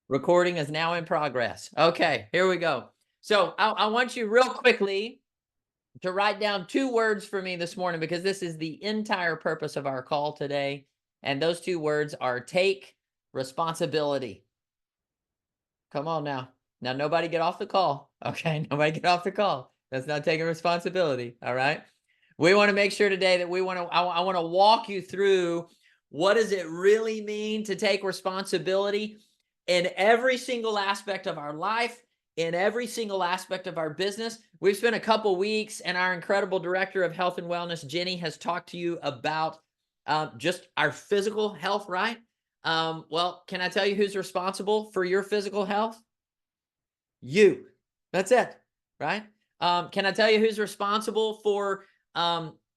Recording is now in progress. Okay, here we go. So I want you real quickly to write down 2 words for me this morning because this is the entire purpose of our call today. And those 2 words are take responsibility. Come on now. Now, nobody get off the call. Okay, nobody get off the call. That's not taking responsibility. All right. We want to make sure today that I want to walk you through what does it really mean to take responsibility in every single aspect of our life, in every single aspect of our business. We've spent a couple weeks, and our incredible director of health and wellness, Jenny, has talked to you about just our physical health, right? Well, can I tell you who's responsible for your physical health? You. That's it, right? Can I tell you who's responsible for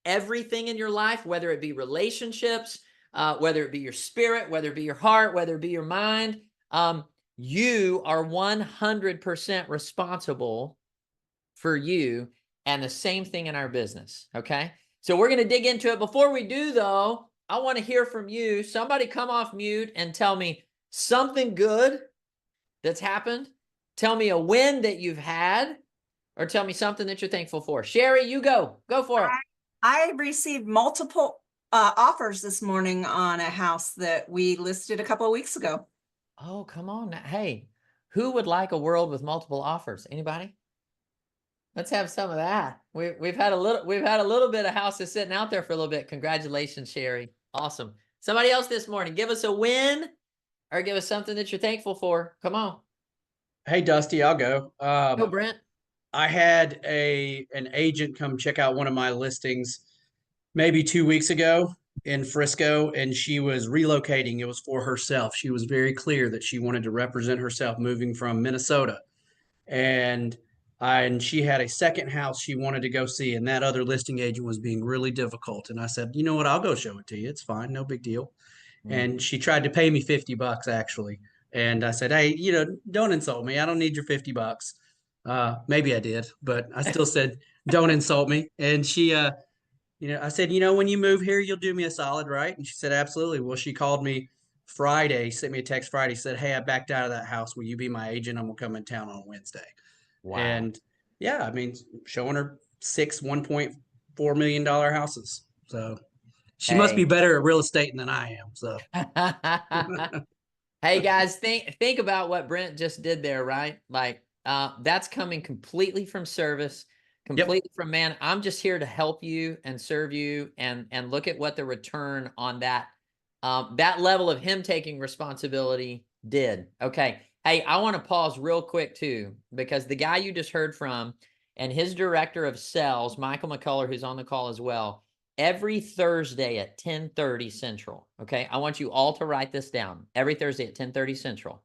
everything in your life, whether it be relationships, whether it be your spirit, whether it be your heart, whether it be your mind? You are 100% responsible for you, and the same thing in our business. Okay. So we're going to dig into it. Before we do, though, I want to hear from you. Somebody come off mute and tell me something good that's happened. Tell me a win that you've had, or tell me something that you're thankful for. Sherry, you go. Go for it. I received multiple offers this morning on a house that we listed a couple of weeks ago. Oh, come on now. Hey, who would like a world with multiple offers? Anybody? Let's have some of that. We've had a little bit of houses sitting out there for a little bit. Congratulations, Sherry. Awesome. Somebody else this morning, give us a win or give us something that you're thankful for. Come on. Hey, Dusty, I'll go. Go, Brent. I had an agent come check out one of my listings maybe 2 weeks ago in Frisco, and she was relocating. It was for herself. She was very clear that she wanted to represent herself moving from Minnesota. And she had a second house she wanted to go see, and that other listing agent was being really difficult. And I said, you know what, I'll go show it to you. It's fine, no big deal. And she tried to pay me $50 actually. And I said, hey, don't insult me. I don't need your $50. Maybe I did, but I still said, don't insult me. And she, I said, when you move here, you'll do me a solid, right? And she said, absolutely. Well, she called me Friday, sent me a text Friday, said, hey, I backed out of that house. Will you be my agent? I'm going to come in town on Wednesday. Wow. And yeah, I mean, showing her 6 $1.4 million houses. So she must be better at real estate than I am. So hey guys, think about what Brent just did there, right? Like that's coming completely from service, completely from man. I'm just here to help you and serve you, and look at what the return on that level of him taking responsibility did. Okay. Hey, I want to pause real quick too, because the guy you just heard from and his director of sales, Michael McCullough, who's on the call as well, every Thursday at 10:30 Central. Okay. I want you all to write this down. Every Thursday at 10:30 Central,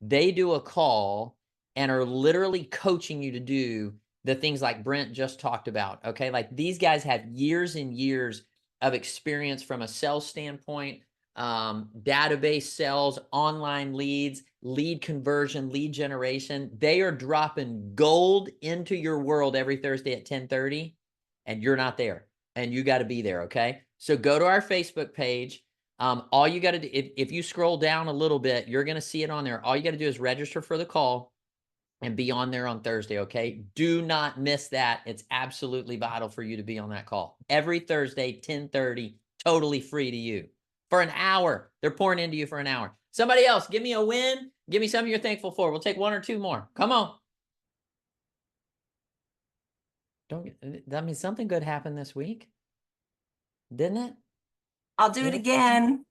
they do a call and are literally coaching you to do the things like Brent just talked about. Okay. Like these guys have years and years of experience from a sales standpoint, database sales, online leads, lead conversion, lead generation. They are dropping gold into your world every Thursday at 10:30, and you're not there, and you got to be there. Okay. So go to our Facebook page. All you got to do, if you scroll down a little bit, you're going to see it on there. All you got to do is register for the call and be on there on Thursday. Okay. Do not miss that. It's absolutely vital for you to be on that call every Thursday, 10:30, totally free to you for an hour. They're pouring into you for an hour. Somebody else, give me a win. Give me something you're thankful for. We'll take 1 or 2 more. Come on. I mean, something good happened this week, didn't it? I'll do it again.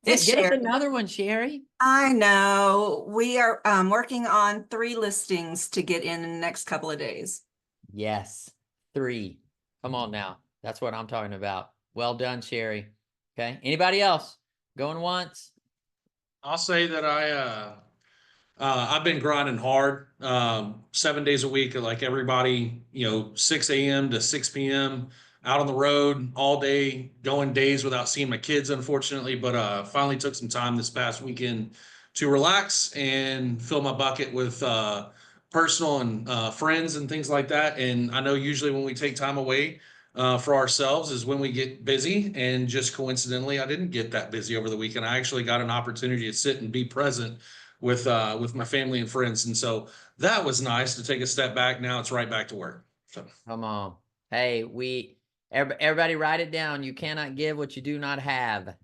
Get us another one, Sherry. I know. We are working on 3 listings to get in the next couple of days. Yes, 3. Come on now. That's what I'm talking about. Well done, Sherry. Okay. Anybody else? Going once? I'll say that I've been grinding hard, 7 days a week, like everybody, 6 a.m. to 6 p.m. out on the road all day, going days without seeing my kids, unfortunately, but finally took some time this past weekend to relax and fill my bucket with personal and friends and things like that. And I know usually when we take time away for ourselves is when we get busy, and just coincidentally, I didn't get that busy over the weekend. I actually got an opportunity to sit and be present with my family and friends. And so that was nice to take a step back. Now it's right back to work. So Come on. Hey, everybody write it down. You cannot give what you do not have.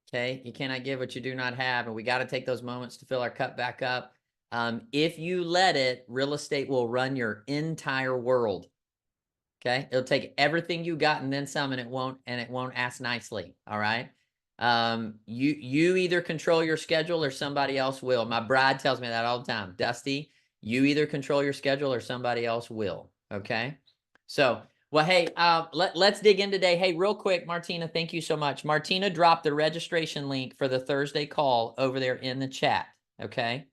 Okay. You cannot give what you do not have. And we got to take those moments to fill our cup back up. If you let it, real estate will run your entire world. Okay. It'll take everything you got and then some, and it won't ask nicely. All right. You either control your schedule or somebody else will. My bride tells me that all the time. Dusty, you either control your schedule or somebody else will. Okay. So, well, hey, let's dig in today. Hey, real quick, Martina, thank you so much. Martina dropped the registration link for the Thursday call over there in the chat. Okay.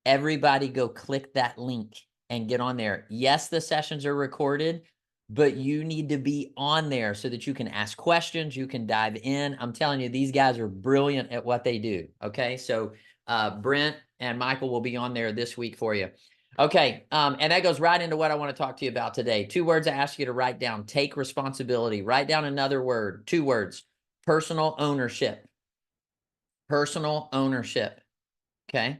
Everybody go click that link and get on there. Yes, the sessions are recorded, but you need to be on there so that you can ask questions. You can dive in. I'm telling you, these guys are brilliant at what they do. Okay. So Brent and Michael will be on there this week for you. Okay. And that goes right into what I want to talk to you about today. 2 words I ask you to write down. Take responsibility. Write down another word. 2 words. Personal ownership. Personal ownership. Okay.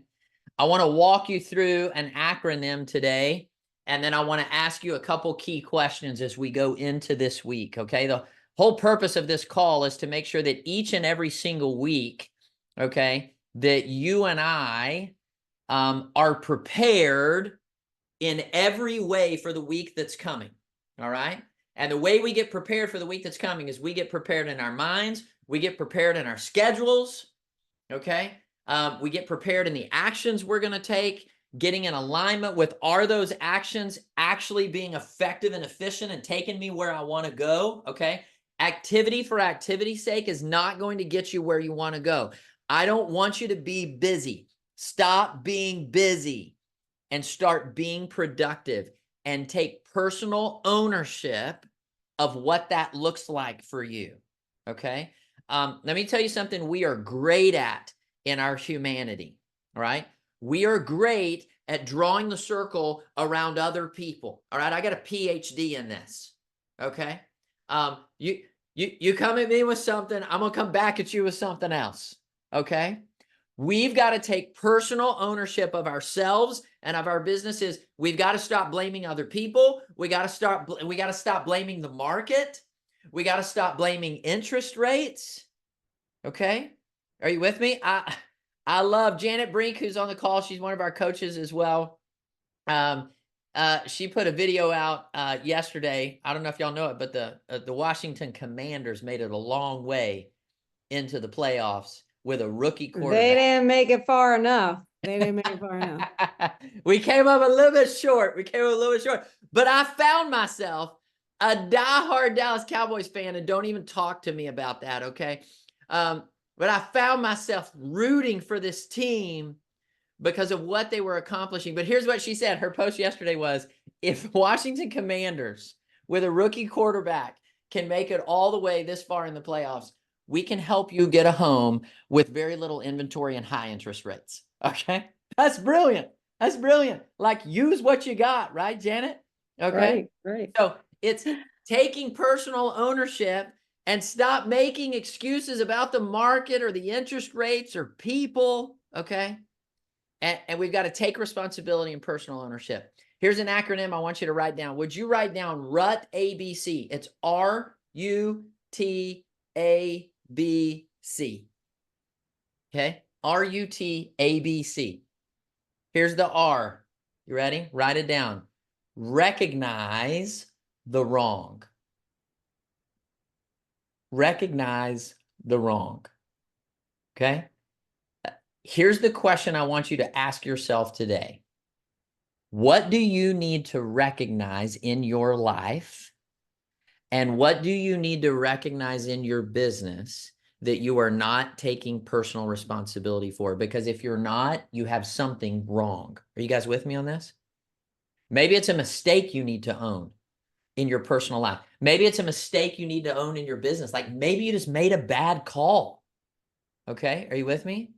I want to walk you through an acronym today, and then I want to ask you a couple key questions as we go into this week, okay? The whole purpose of this call is to make sure that each and every single week, okay, that you and I are prepared in every way for the week that's coming, all right? And the way we get prepared for the week that's coming is we get prepared in our minds, we get prepared in our schedules, okay? We get prepared in the actions we're going to take, getting in alignment with, are those actions actually being effective and efficient and taking me where I want to go? Okay. Activity for activity's sake is not going to get you where you want to go. I don't want you to be busy. Stop being busy and start being productive and take personal ownership of what that looks like for you. Okay. Let me tell you something we are great at in our humanity, all right? We are great at drawing the circle around other people, all right? I got a PhD in this, okay? You come at me with something, I'm gonna come back at you with something else, okay? We've got to take personal ownership of ourselves and of our businesses. We've got to stop blaming other people. We got to stop blaming the market. We got to stop blaming interest rates, okay? Are you with me? I love Janet Brink, who's on the call. She's one of our coaches as well. She put a video out yesterday. I don't know if y'all know it, but the Washington Commanders made it a long way into the playoffs with a rookie quarterback. They didn't make it far enough. They didn't make it far enough. We came up a little bit short. But I found myself a diehard Dallas Cowboys fan, and don't even talk to me about that, okay? But I found myself rooting for this team because of what they were accomplishing. But here's what she said. Her post yesterday was, if Washington Commanders with a rookie quarterback can make it all the way this far in the playoffs, we can help you get a home with very little inventory and high interest rates. Okay. That's brilliant. That's brilliant. Like, use what you got, right, Janet? Okay. Right. So it's taking personal ownership and stop making excuses about the market or the interest rates or people, okay? And we've got to take responsibility and personal ownership. Here's an acronym I want you to write down. Would you write down RUT ABC? It's RUTABC. Okay? RUTABC. Here's the R. You ready? Write it down. Recognize the wrong. Recognize the wrong. Okay? Here's the question I want you to ask yourself today. What do you need to recognize in your life? And what do you need to recognize in your business that you are not taking personal responsibility for? Because if you're not, you have something wrong. Are you guys with me on this? Maybe it's a mistake you need to own in your personal life. Maybe it's a mistake you need to own in your business. Like, maybe you just made a bad call. Okay. Are you with me?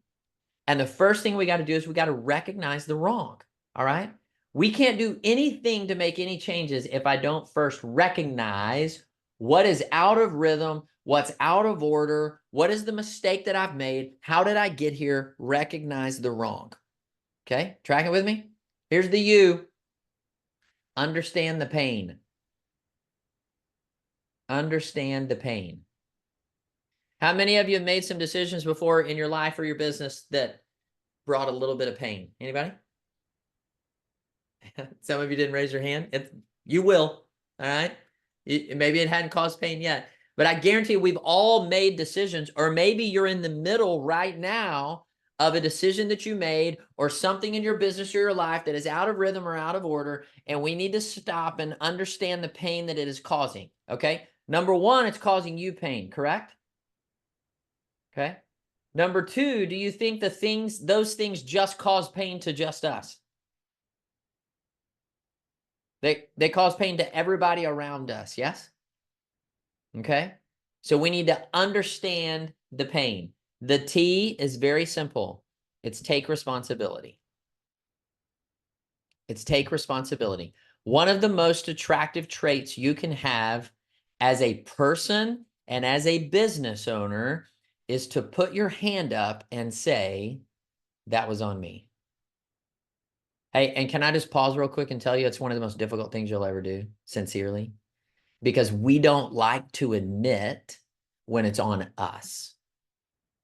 And the first thing we got to do is we got to recognize the wrong. All right. We can't do anything to make any changes if I don't first recognize what is out of rhythm, what's out of order, what is the mistake that I've made, how did I get here, recognize the wrong. Okay, tracking with me? Here's the U. Understand the pain. Understand the pain. How many of you have made some decisions before in your life or your business that brought a little bit of pain? Anybody? Some of you didn't raise your hand. You will. All right. Maybe it hadn't caused pain yet, but I guarantee we've all made decisions, or maybe you're in the middle right now of a decision that you made or something in your business or your life that is out of rhythm or out of order. And we need to stop and understand the pain that it is causing. Okay. Number one, it's causing you pain, correct? Okay. Number two, do you think those things just cause pain to just us? They cause pain to everybody around us, yes? Okay? So we need to understand the pain. The T is very simple. It's take responsibility. It's take responsibility. One of the most attractive traits you can have as a person and as a business owner is to put your hand up and say, that was on me. Hey, and can I just pause real quick and tell you it's one of the most difficult things you'll ever do, sincerely, because we don't like to admit when it's on us.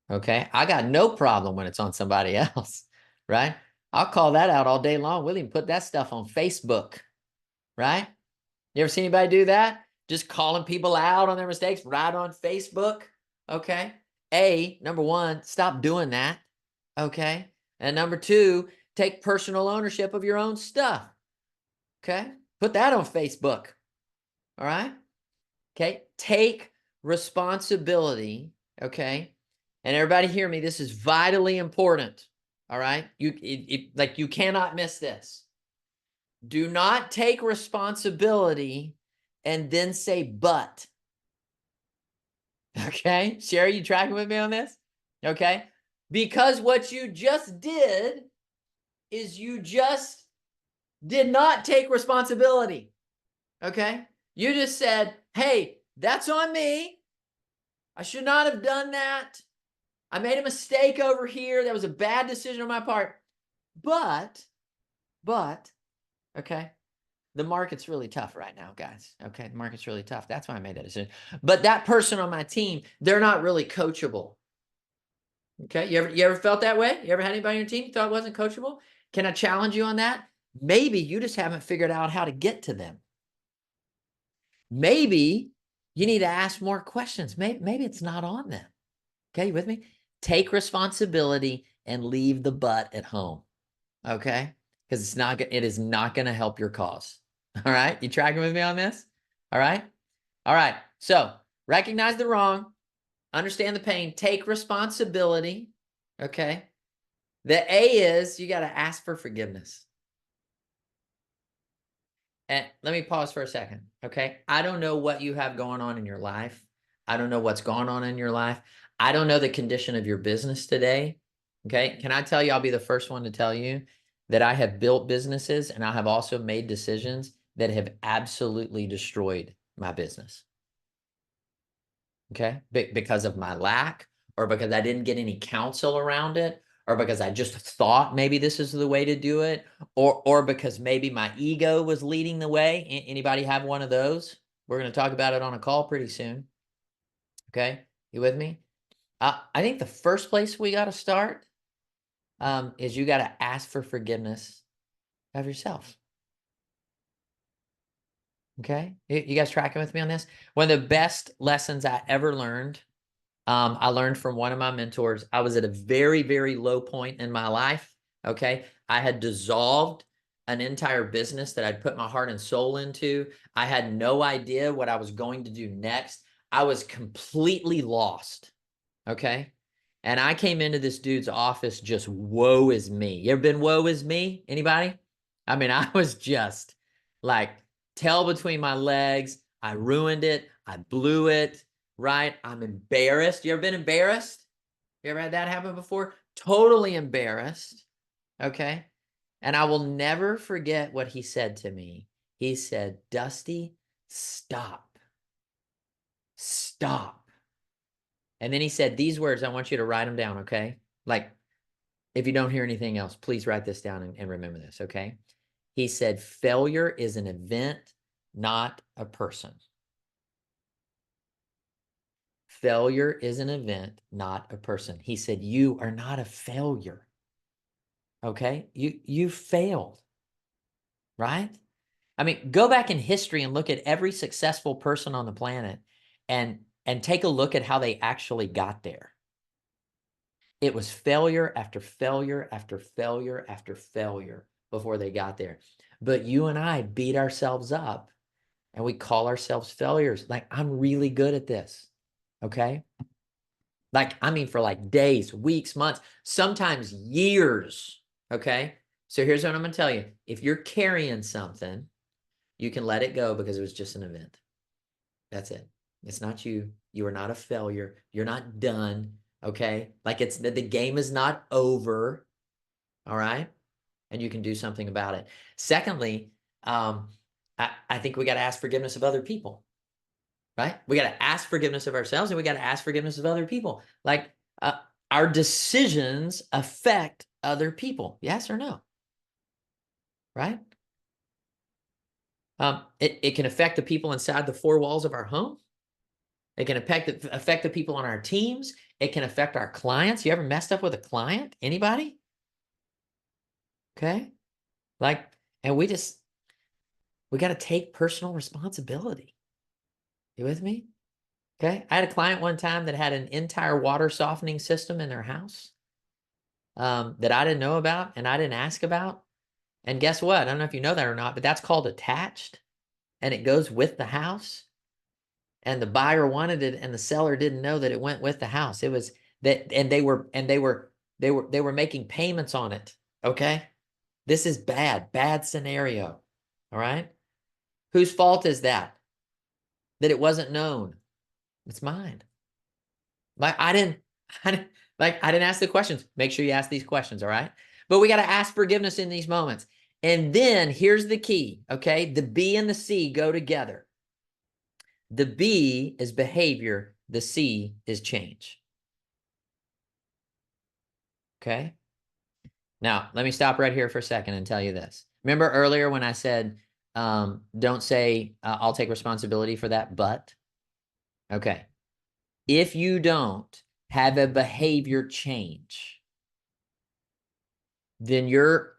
Okay? I got no problem when it's on somebody else, right? I'll call that out all day long. We'll even put that stuff on Facebook, right? You ever seen anybody do that? Just calling people out on their mistakes right on Facebook, okay? Number one, stop doing that, okay? And number two, take personal ownership of your own stuff. Okay. Put that on Facebook. All right. Okay. Take responsibility. Okay. And everybody hear me. This is vitally important. All right. You cannot miss this. Do not take responsibility and then say, but. Okay. Sherry, you tracking with me on this? Okay. Because what you just did is you just did not take responsibility. Okay. You just said, hey, that's on me. I should not have done that. I made a mistake over here. That was a bad decision on my part. But, okay. The market's really tough right now, guys. Okay. The market's really tough. That's why I made that decision. But that person on my team, they're not really coachable. Okay. You ever felt that way? You ever had anybody on your team thought wasn't coachable? Can I challenge you on that? Maybe you just haven't figured out how to get to them. Maybe you need to ask more questions. Maybe it's not on them. Okay, you with me? Take responsibility and leave the butt at home. Okay? Because it is not going to help your cause. All right? You tracking with me on this? All right? All right. So recognize the wrong, understand the pain, take responsibility. Okay. The A is you got to ask for forgiveness. And let me pause for a second. Okay. I don't know what you have going on in your life. I don't know what's going on in your life. I don't know the condition of your business today. Okay. Can I tell you, I'll be the first one to tell you that I have built businesses and I have also made decisions that have absolutely destroyed my business. Okay. Because of my lack, or because I didn't get any counsel around it, or because I just thought maybe this is the way to do it, or because maybe my ego was leading the way. Anybody have one of those? We're going to talk about it on a call pretty soon. Okay. You with me? I think the first place we got to start is you got to ask for forgiveness of yourself. Okay. You guys tracking with me on this? One of the best lessons I ever learned, I learned from one of my mentors. I was at a very, very low point in my life. Okay. I had dissolved an entire business that I'd put my heart and soul into. I had no idea what I was going to do next. I was completely lost. Okay. And I came into this dude's office just woe is me. You ever been woe is me? Anybody? I mean, I was just like tail between my legs. I ruined it. I blew it. Right? I'm embarrassed. You ever been embarrassed? You ever had that happen before? Totally embarrassed. Okay. And I will never forget what he said to me. He said, Dusty, stop. Stop. And then he said these words, I want you to write them down, okay? Like, if you don't hear anything else, please write this down and remember this, okay? He said, failure is an event, not a person. Failure is an event, not a person. He said, you are not a failure. Okay? You failed. Right? I mean, go back in history and look at every successful person on the planet and take a look at how they actually got there. It was failure after failure after failure after failure before they got there. But you and I beat ourselves up and we call ourselves failures. Like, I'm really good at this. Okay? Like, I mean, for like days, weeks, months, sometimes years. Okay? So here's what I'm going to tell you. If you're carrying something, you can let it go because it was just an event. That's it. It's not you. You are not a failure. You're not done. Okay? Like, it's the game is not over. All right? And you can do something about it. Secondly, I think we got to ask forgiveness of other people. Right? We got to ask forgiveness of ourselves and we got to ask forgiveness of other people. Like, our decisions affect other people. Yes or no? Right? It can affect the people inside the four walls of our home. It can affect the people on our teams. It can affect our clients. You ever messed up with a client? Anybody? Okay. Like, and we got to take personal responsibility. You with me? Okay. I had a client one time that had an entire water softening system in their house that I didn't know about and I didn't ask about. And guess what? I don't know if you know that or not, but that's called attached and it goes with the house. And the buyer wanted it and the seller didn't know that it went with the house. It was that, and they were making payments on it. Okay. This is bad scenario. All right. Whose fault is that? That it wasn't known. It's mine. Like, I didn't ask the questions. Make sure you ask these questions. All right. But we got to ask forgiveness in these moments. And then here's the key. Okay. The B and the C go together. The B is behavior. The C is change. Okay. Now, let me stop right here for a second and tell you this. Remember earlier when I said, don't say, I'll take responsibility for that, but. Okay. If you don't have a behavior change, then you're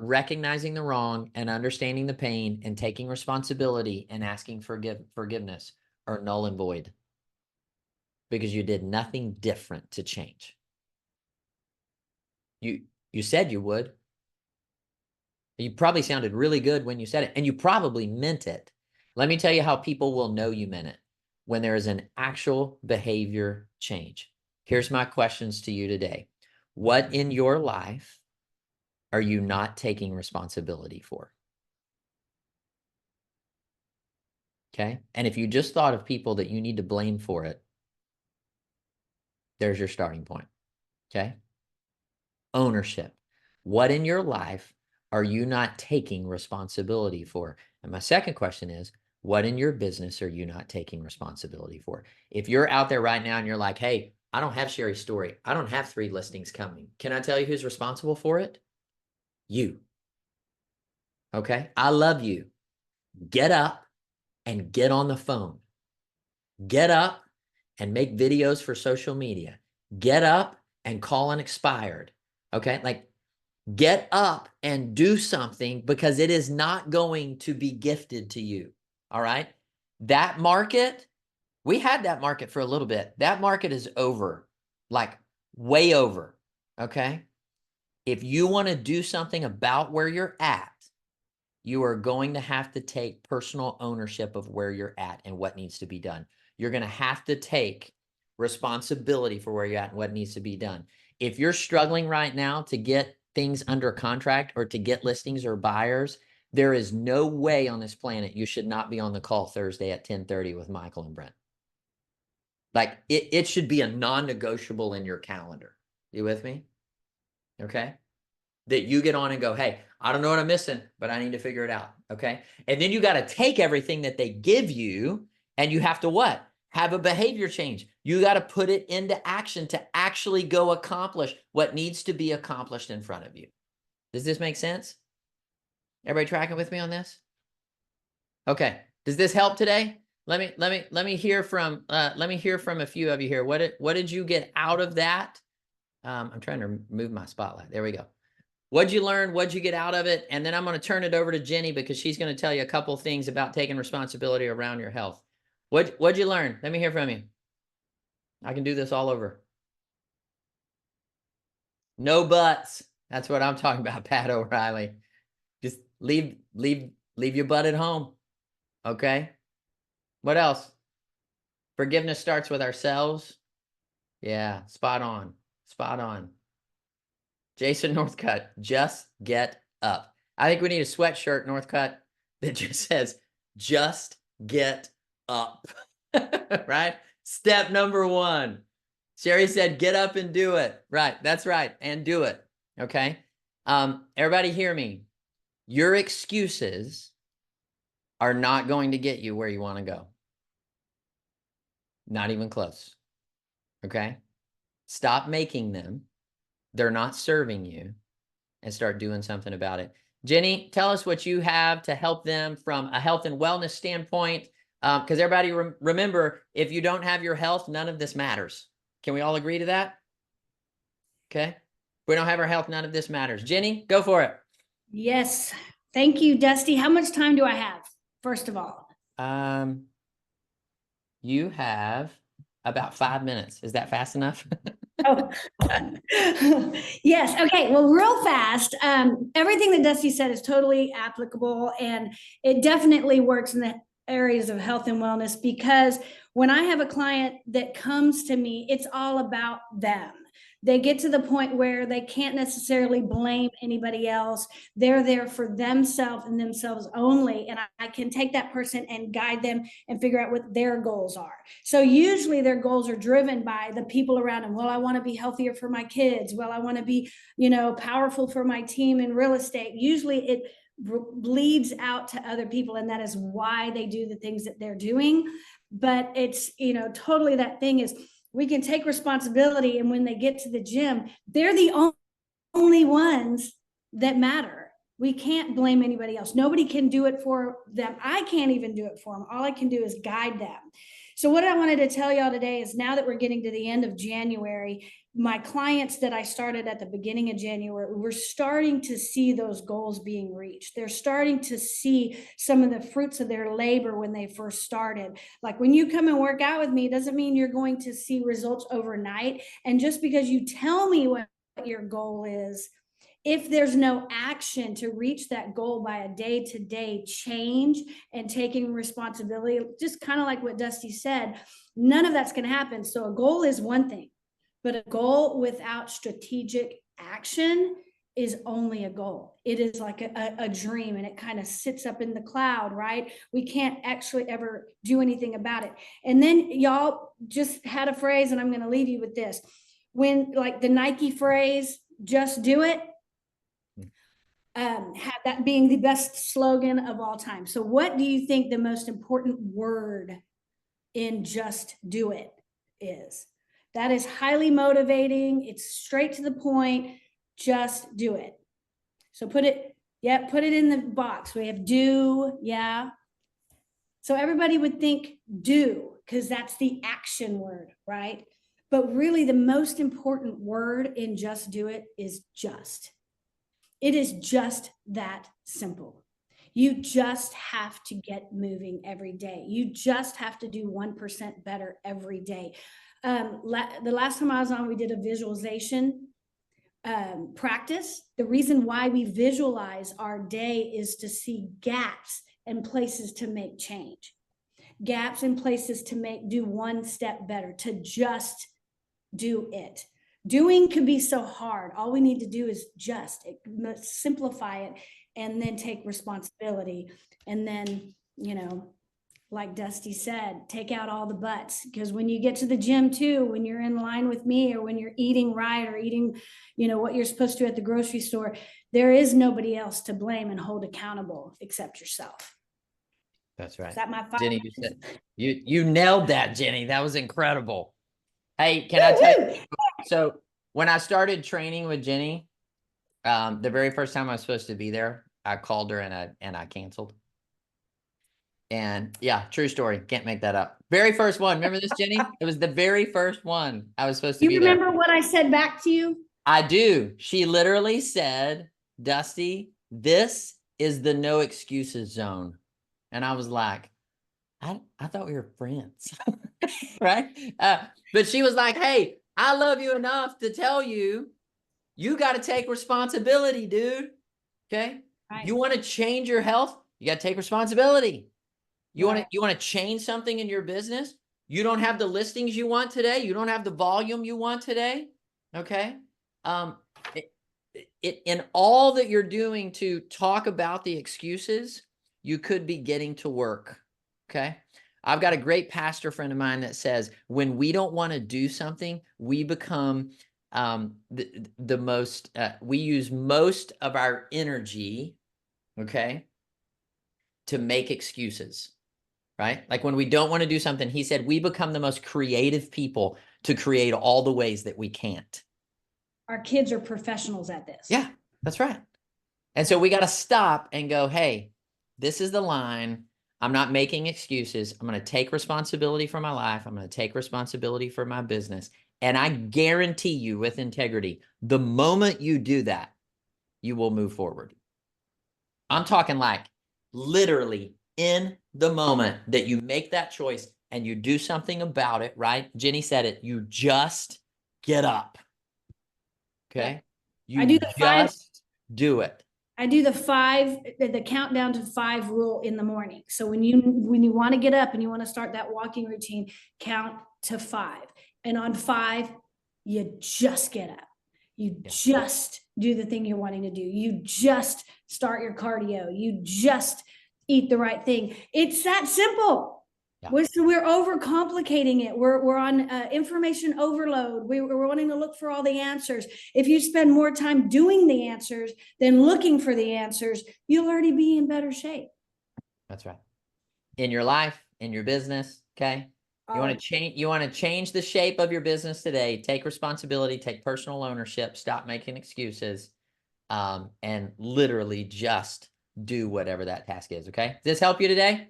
recognizing the wrong and understanding the pain and taking responsibility and asking forgiveness are null and void because you did nothing different to change. You said you would. You probably sounded really good when you said it, and you probably meant it. Let me tell you how people will know you meant it. When there is an actual behavior change. Here's my questions to you today. What in your life are you not taking responsibility for? Okay. And if you just thought of people that you need to blame for it, there's your starting point. Okay. Ownership. What in your life are you not taking responsibility for? And my second question is, what in your business are you not taking responsibility for? If you're out there right now and you're like, hey, I don't have Sherry's story. I don't have 3 listings coming. Can I tell you who's responsible for it? You. Okay. I love you. Get up and get on the phone. Get up and make videos for social media. Get up and call an expired. Okay. Like, get up and do something because it is not going to be gifted to you. All right. That market, we had that market for a little bit. That market is over, like way over. Okay. If you want to do something about where you're at, you are going to have to take personal ownership of where you're at and what needs to be done. You're going to have to take responsibility for where you're at and what needs to be done. If you're struggling right now to get things under contract or to get listings or buyers, there is no way on this planet you should not be on the call Thursday at 10:30 with Michael and Brent. Like, it should be a non-negotiable in your calendar. You with me? Okay. That you get on and go, hey, I don't know what I'm missing, but I need to figure it out. Okay. And then you got to take everything that they give you and you have to what? Have a behavior change. You got to put it into action to actually go accomplish what needs to be accomplished in front of you. Does this make sense? Everybody tracking with me on this? Okay. Does this help today? Let me hear from a few of you here. What did you get out of that? I'm trying to move my spotlight. There we go. What'd you learn? What'd you get out of it? And then I'm going to turn it over to Jenny because she's going to tell you a couple things about taking responsibility around your health. What'd you learn? Let me hear from you. I can do this all over. No buts. That's what I'm talking about, Pat O'Reilly. Just leave your butt at home. Okay. What else? Forgiveness starts with ourselves. Yeah, spot on. Spot on. Jason Northcutt, just get up. I think we need a sweatshirt, Northcutt, that just says, just get up. Right? Step number 1. Sherry said, get up and do it. Right. That's right. And do it. Okay. Everybody hear me. Your excuses are not going to get you where you want to go. Not even close. Okay. Stop making them. They're not serving you, and start doing something about it. Jenny, tell us what you have to help them from a health and wellness standpoint. Because everybody remember, if you don't have your health, none of this matters. Can we all agree to that? Okay. If we don't have our health, none of this matters. Jenny, go for it. Yes. Thank you, Dusty. How much time do I have, first of all? You have about 5 minutes. Is that fast enough? Oh, yes. Okay. Well, real fast. Everything that Dusty said is totally applicable, and it definitely works in the areas of health and wellness, because when I have a client that comes to me, it's all about them. They get to the point where they can't necessarily blame anybody else. They're there for themselves and themselves only. And I can take that person and guide them and figure out what their goals are. So usually their goals are driven by the people around them. Well, I want to be healthier for my kids. Well, I want to be, powerful for my team in real estate. Usually it bleeds out to other people, and that is why they do the things that they're doing. But it's, totally that thing is, we can take responsibility, and when they get to the gym, they're the only ones that matter. We can't blame anybody else. Nobody can do it for them. I can't even do it for them. All I can do is guide them. So what I wanted to tell y'all today is, now that we're getting to the end of January, my clients that I started at the beginning of January, we're starting to see those goals being reached. They're starting to see some of the fruits of their labor when they first started. Like, when you come and work out with me, it doesn't mean you're going to see results overnight. And just because you tell me what your goal is, if there's no action to reach that goal by a day-to-day change and taking responsibility, just kind of like what Dusty said, none of that's going to happen. So a goal is one thing, but a goal without strategic action is only a goal. It is like a dream, and it kind of sits up in the cloud, right? We can't actually ever do anything about it. And then y'all just had a phrase, and I'm going to leave you with this. When, like, the Nike phrase, just do it, have that being the best slogan of all time. So what do you think the most important word in just do it is? That is highly motivating. It's straight to the point. Just do it. So put it in the box. We have do, yeah. So everybody would think do, because that's the action word, right? But really the most important word in just do it is just. It is just that simple. You just have to get moving every day. You just have to do 1% better every day. The last time I was on, we did a visualization practice. The reason why we visualize our day is to see gaps and places to make change. Gaps and places to do one step better, to just do it. Doing could be so hard. All we need to do is simplify it, and then take responsibility. And then, like Dusty said, take out all the buts, because when you get to the gym too, when you're in line with me, or when you're eating right, or eating, what you're supposed to at the grocery store, there is nobody else to blame and hold accountable except yourself. That's right. Is that my 5 Jenny, minutes? you nailed that, Jenny. That was incredible. Hey, can I tell you? Woo-hoo! So when I started training with Jenny, the very first time I was supposed to be there, I called her and I canceled. And yeah, true story. Can't make that up. Very first one. Remember this, Jenny? It was the very first one I was supposed to You be there. remember what I said back to you? I do. She literally said, Dusty, this is the no excuses zone. And I was like, I thought we were friends. Right? But she was like, hey, I love you enough to tell you, you got to take responsibility, dude. Okay. Right. You want to change your health? You got to take responsibility. You Right. want to change something in your business? You don't have the listings you want today. You don't have the volume you want today. Okay. In all that you're doing to talk about the excuses, you could be getting to work. Okay. I've got a great pastor friend of mine that says, when we don't want to do something, we become the most, we use most of our energy, okay, to make excuses, right? Like when we don't want to do something, he said, we become the most creative people to create all the ways that we can't. Our kids are professionals at this. Yeah, that's right. And so we got to stop and go, hey, this is the line. I'm not making excuses. I'm going to take responsibility for my life. I'm going to take responsibility for my business. And I guarantee you with integrity, the moment you do that, you will move forward. I'm talking like literally in the moment that you make that choice and you do something about it, right? Jenny said it, you just get up. Okay. You I do the five- just do it. I do the countdown to 5 rule in the morning. So when you want to get up and you want to start that walking routine, count to 5. And on 5, you just get up. You just do the thing you're wanting to do. You just start your cardio. You just eat the right thing. It's that simple. Yeah. We're overcomplicating it. We're on information overload. We're wanting to look for all the answers. If you spend more time doing the answers than looking for the answers, you'll already be in better shape. That's right. In your life, in your business, okay? You want to change the shape of your business today. Take responsibility, take personal ownership, stop making excuses, and literally just do whatever that task is, okay? Does this help you today?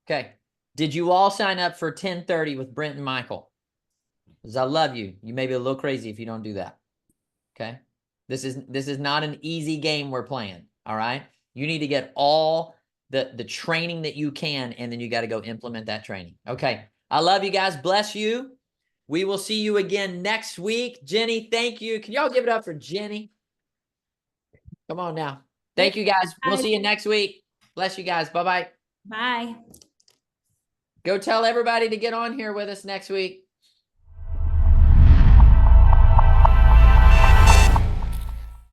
Okay. Did you all sign up for 10:30 with Brent and Michael? Because I love you. You may be a little crazy if you don't do that. Okay. This is not an easy game we're playing. All right. You need to get all the training that you can, and then you got to go implement that training. Okay. I love you guys. Bless you. We will see you again next week. Jenny, thank you. Can y'all give it up for Jenny? Come on now. Thank you guys. We'll see you next week. Bless you guys. Bye-bye. Bye. Go tell everybody to get on here with us next week.